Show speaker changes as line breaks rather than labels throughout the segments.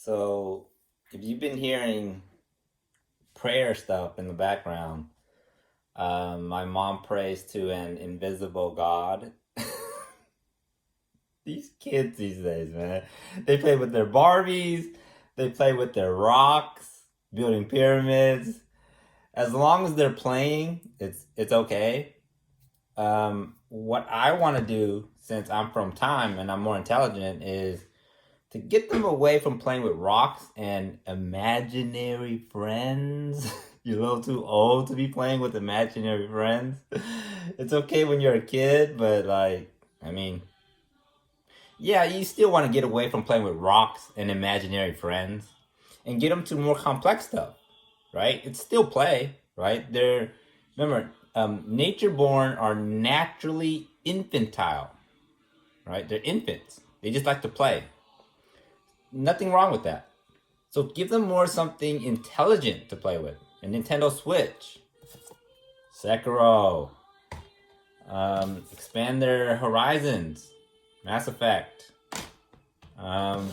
So, if you've been hearing prayer stuff in the background, my mom prays to an invisible God. These kids these days, man, they play with their Barbies, they play with their rocks, building pyramids. As long as they're playing, it's okay. What I want to do, since I'm from time and I'm more intelligent, is to get them away from playing with rocks and imaginary friends. You're a little too old to be playing with imaginary friends. It's okay when you're a kid, but yeah, you still want to get away from playing with rocks and imaginary friends and get them to more complex stuff, right? It's still play, right? Remember, nature born are naturally infantile, right? They're infants. They just like to play. Nothing wrong with that. So give them more something intelligent to play with. A Nintendo Switch, Sekiro, expand their horizons, Mass Effect,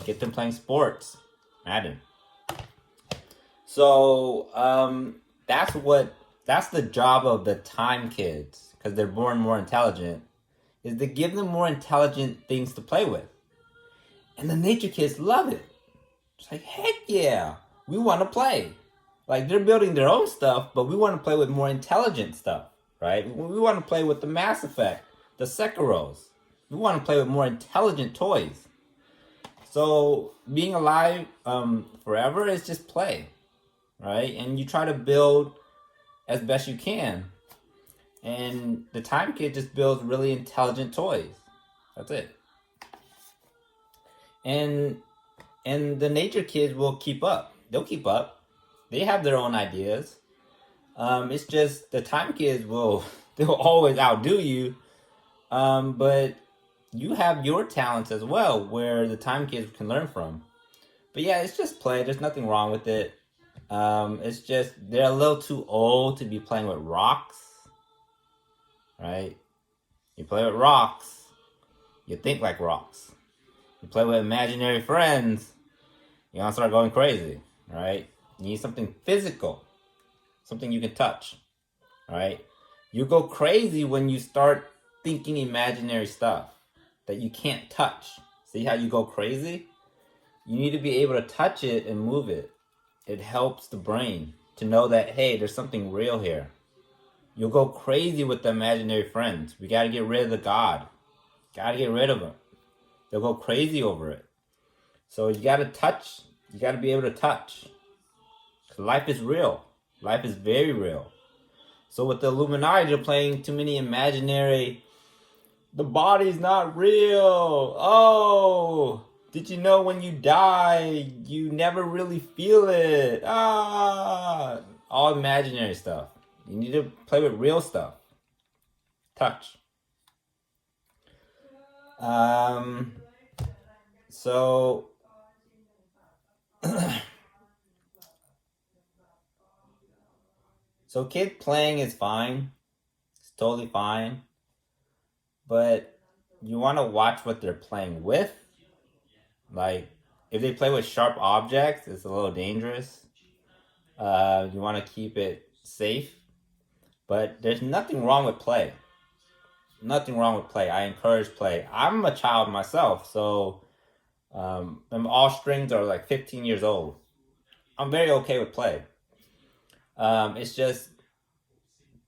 get them playing sports, Madden. So that's the job of the time kids, because they're born more intelligent, is to give them more intelligent things to play with. And the nature kids love it. It's like, heck yeah, we want to play. Like, they're building their own stuff, but we want to play with more intelligent stuff, right? We want to play with the Mass Effect, the Sekiros. We want to play with more intelligent toys. So being alive forever is just play, right? And you try to build as best you can. And the time kid just builds really intelligent toys. That's it. And the nature kids will keep up. They'll keep up. They have their own ideas. It's just the time kids they'll always outdo you. But you have your talents as well, where the time kids can learn from. But yeah, it's just play. There's nothing wrong with it. It's just they're a little too old to be playing with rocks, right? You play with rocks, you think like rocks. You play with imaginary friends, you're gonna start going crazy, right? You need something physical, something you can touch, right? You go crazy when you start thinking imaginary stuff that you can't touch. See how you go crazy? You need to be able to touch it and move it. It helps the brain to know that, hey, there's something real here. You'll go crazy with the imaginary friends. We gotta get rid of the God. Gotta get rid of them. They'll go crazy over it. So you gotta touch. You gotta be able to touch. Life is real. Life is very real. So with the Illuminati, they're playing too many imaginary. The body's not real. Oh, did you know when you die, you never really feel it? All imaginary stuff. You need to play with real stuff. Touch. So so kid playing is fine. It's totally fine. But you want to watch what they're playing with. Like, if they play with sharp objects, it's a little dangerous. You want to keep it safe. But there's nothing wrong with play. Nothing wrong with play. I encourage play. I'm a child myself, so all strings are like 15 years old. I'm very okay with play. It's just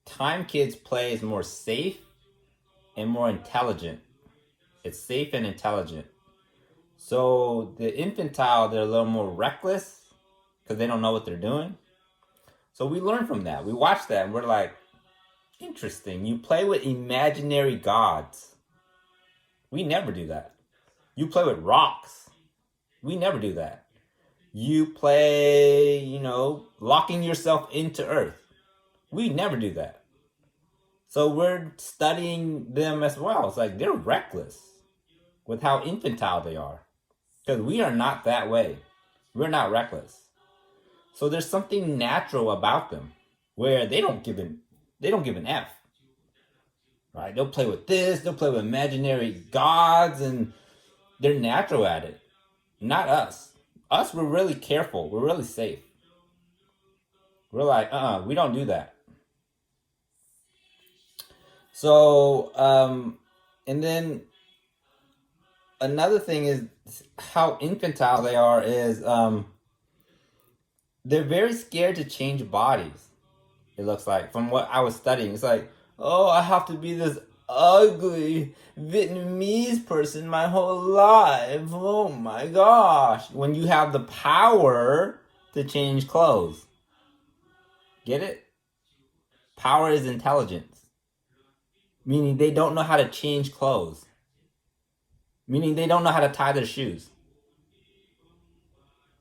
time kids play is more safe and more intelligent. It's safe and intelligent. So the infantile, they're a little more reckless because they don't know what they're doing. So we learn from that. We watch that and we're like, interesting. You play with imaginary gods. We never do that. You play with rocks. We never do that. You play, locking yourself into Earth. We never do that. So we're studying them as well. It's like they're reckless with how infantile they are. Because we are not that way. We're not reckless. So there's something natural about them where they don't give an F. Right? They'll play with this, they'll play with imaginary gods, and they're natural at it. Not us. Us, we're really careful. We're really safe. We're like, we don't do that. So, and then another thing is how infantile they are is they're very scared to change bodies. It looks like, from what I was studying, it's like, oh, I have to be this ugly Vietnamese person my whole life. Oh my gosh. When you have the power to change clothes. Get it? Power is intelligence. Meaning they don't know how to change clothes. Meaning they don't know how to tie their shoes.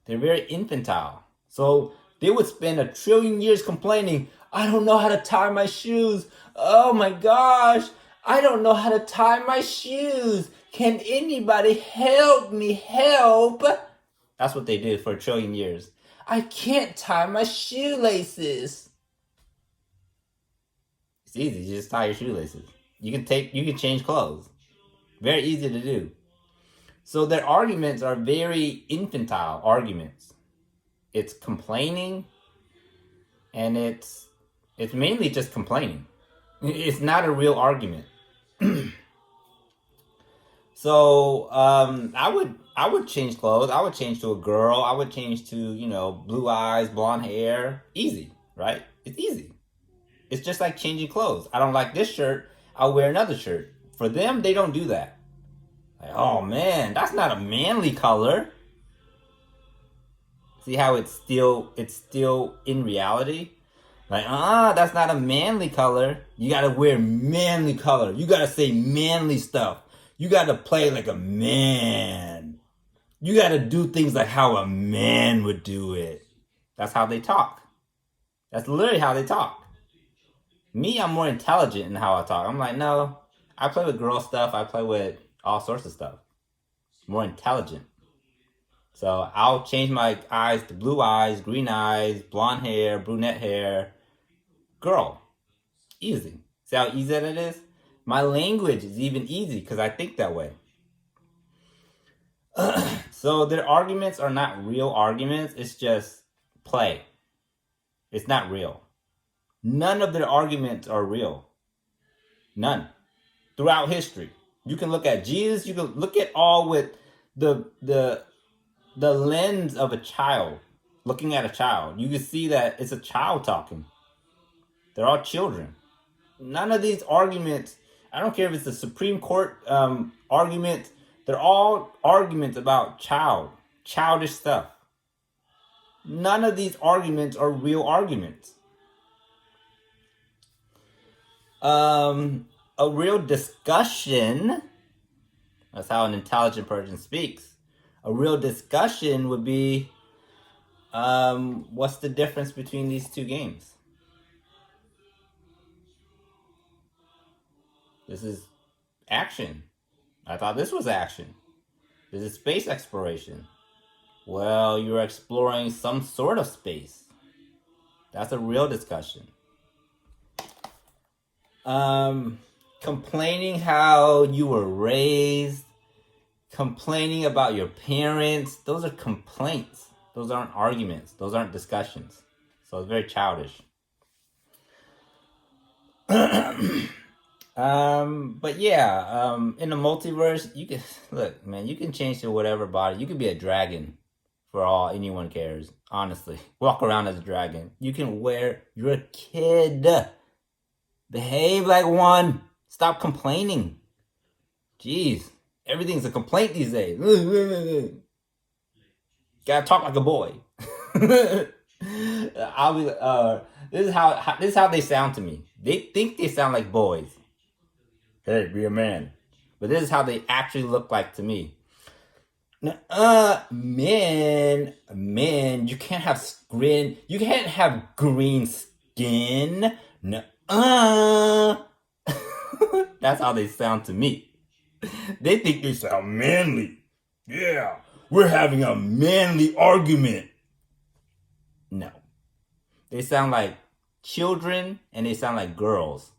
They're very infantile. So they would spend 1 trillion years complaining, I don't know how to tie my shoes. Oh my gosh, I don't know how to tie my shoes. Can anybody help me help? That's what they did for 1 trillion years. I can't tie my shoelaces. It's easy, you just tie your shoelaces. You can change clothes. Very easy to do. So their arguments are very infantile arguments. It's complaining, and it's mainly just complaining. It's not a real argument. So I would change clothes. I would change to a girl. I would change to blue eyes, blonde hair. Easy, right? It's easy. It's just like changing clothes. I don't like this shirt. I'll wear another shirt. For them, they don't do that. Like, oh man, that's not a manly color. See how it's still in reality? Like, that's not a manly color. You gotta wear manly color. You gotta say manly stuff. You gotta play like a man. You gotta do things like how a man would do it. That's how they talk. That's literally how they talk. Me, I'm more intelligent in how I talk. I'm like, no, I play with girl stuff. I play with all sorts of stuff. More intelligent. So I'll change my eyes to blue eyes, green eyes, blonde hair, brunette hair. Girl. Easy. See how easy that it is? My language is even easy because I think that way. So their arguments are not real arguments. It's just play. It's not real. None of their arguments are real. None. Throughout history. You can look at Jesus. You can look at all with the lens of a child. Looking at a child. You can see that it's a child talking. They're all children. None of these arguments, I don't care if it's the Supreme Court argument, they're all arguments about childish stuff. None of these arguments are real arguments. A real discussion, that's how an intelligent person speaks. A real discussion would be, what's the difference between these two games? This is action. I thought this was action. This is space exploration. Well, you're exploring some sort of space. That's a real discussion. Complaining how you were raised, complaining about your parents, those are complaints. Those aren't arguments. Those aren't discussions. So it's very childish. But yeah, in the multiverse, you can look, man, you can change to whatever body. You could be a dragon for all anyone cares. Honestly, walk around as a dragon. You can wear. You're a kid. Behave like one. Stop complaining. Jeez, everything's a complaint these days. Gotta talk like a boy. I'll be. This is how they sound to me. They think they sound like boys. Hey, be a man. But this is how they actually look like to me. Men, you can't have skin. You can't have green skin. That's how they sound to me. They think they sound manly. Yeah, we're having a manly argument. No. They sound like children and they sound like girls.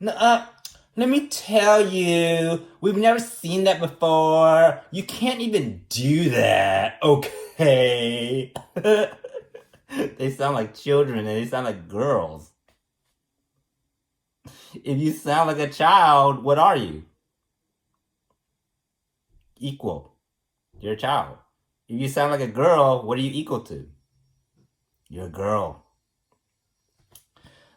Let me tell you, we've never seen that before. You can't even do that. Okay. Hey. They sound like children and they sound like girls. If you sound like a child, what are you? Equal. You're a child. If you sound like a girl, what are you equal to? You're a girl.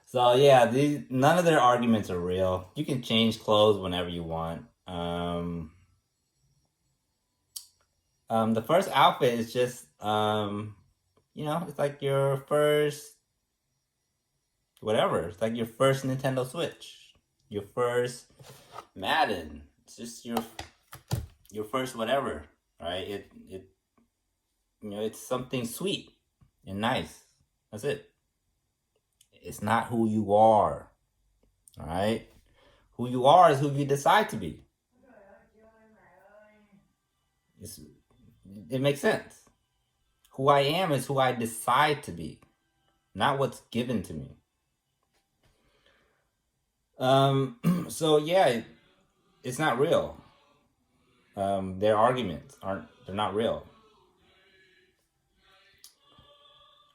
So yeah, none of their arguments are real. You can change clothes whenever you want. The first outfit is just it's like your first whatever. It's like your first Nintendo Switch, your first Madden. It's just your first whatever, right? It's something sweet and nice. That's it. It's not who you are, all right? Who you are is who you decide to be. It makes sense. Who I am is who I decide to be, not what's given to me. So yeah, it's not real. Their arguments they're not real.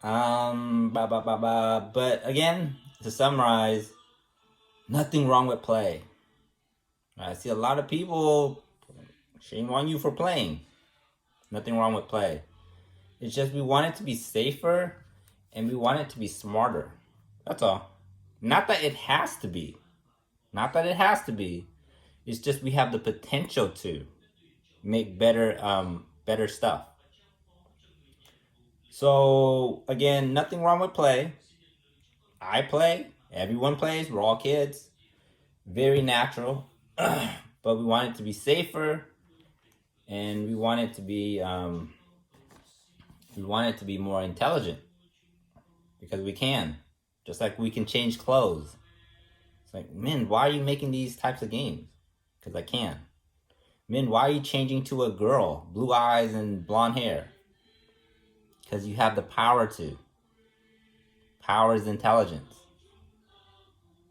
But again, to summarize, nothing wrong with play. I see a lot of people, shame on you for playing. Nothing wrong with play. It's just we want it to be safer and we want it to be smarter. That's all. Not that it has to be. Not that it has to be. It's just we have the potential to make better stuff. So again, nothing wrong with play. I play. Everyone plays. We're all kids. Very natural. But we want it to be safer, and we want it to be more intelligent, because we can. Just like we can change clothes. It's like, man, why are you making these types of games? Because I can. Man, why are you changing to a girl? Blue eyes and blonde hair. Because you have the power to. Power is intelligence.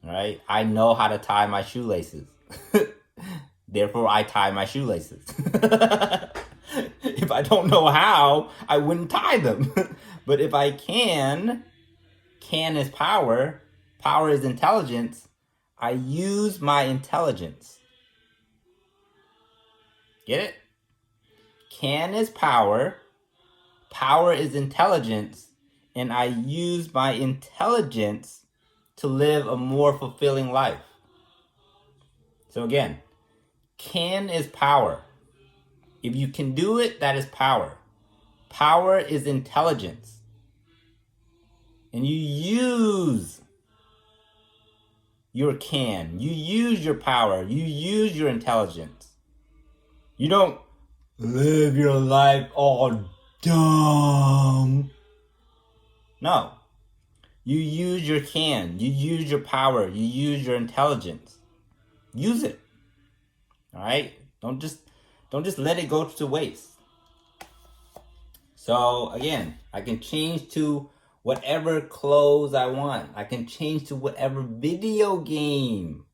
Right? I know how to tie my shoelaces. Therefore, I tie my shoelaces. If I don't know how, I wouldn't tie them. But if I can is power. Power is intelligence. I use my intelligence. Get it? Can is power. Power is intelligence. And I use my intelligence to live a more fulfilling life. So again, can is power. If you can do it, that is power. Power is intelligence. And you use your can. You use your power. You use your intelligence. You don't live your life all dumb. No. You use your can. You use your power. You use your intelligence. Use it. All right? Don't just let it go to waste. So again, I can change to whatever clothes I want. I can change to whatever video game.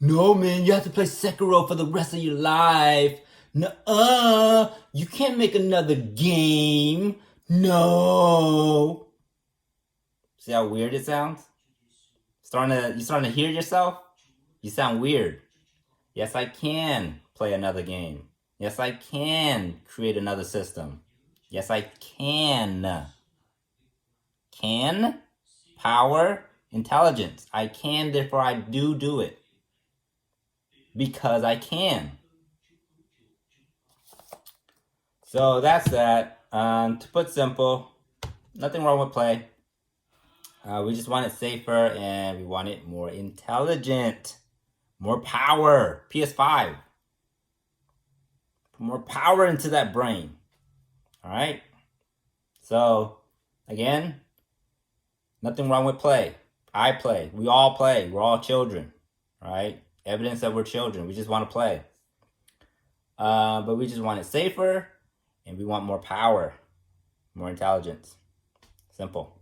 No, man, you have to play Sekiro for the rest of your life. Nuh-uh. You can't make another game. No. See how weird it sounds? You starting to hear yourself? You sound weird. Yes, I can play another game. Yes, I can create another system. Yes, I can. Can, power, intelligence. I can, therefore I do it. Because I can. So that's that. To put simple, nothing wrong with play. We just want it safer and we want it more intelligent. More power. PS5. Put more power into that brain. Alright? So, again, nothing wrong with play. I play. We all play. We're all children. Right? Evidence that we're children. We just want to play. But we just want it safer. And we want more power. More intelligence. Simple.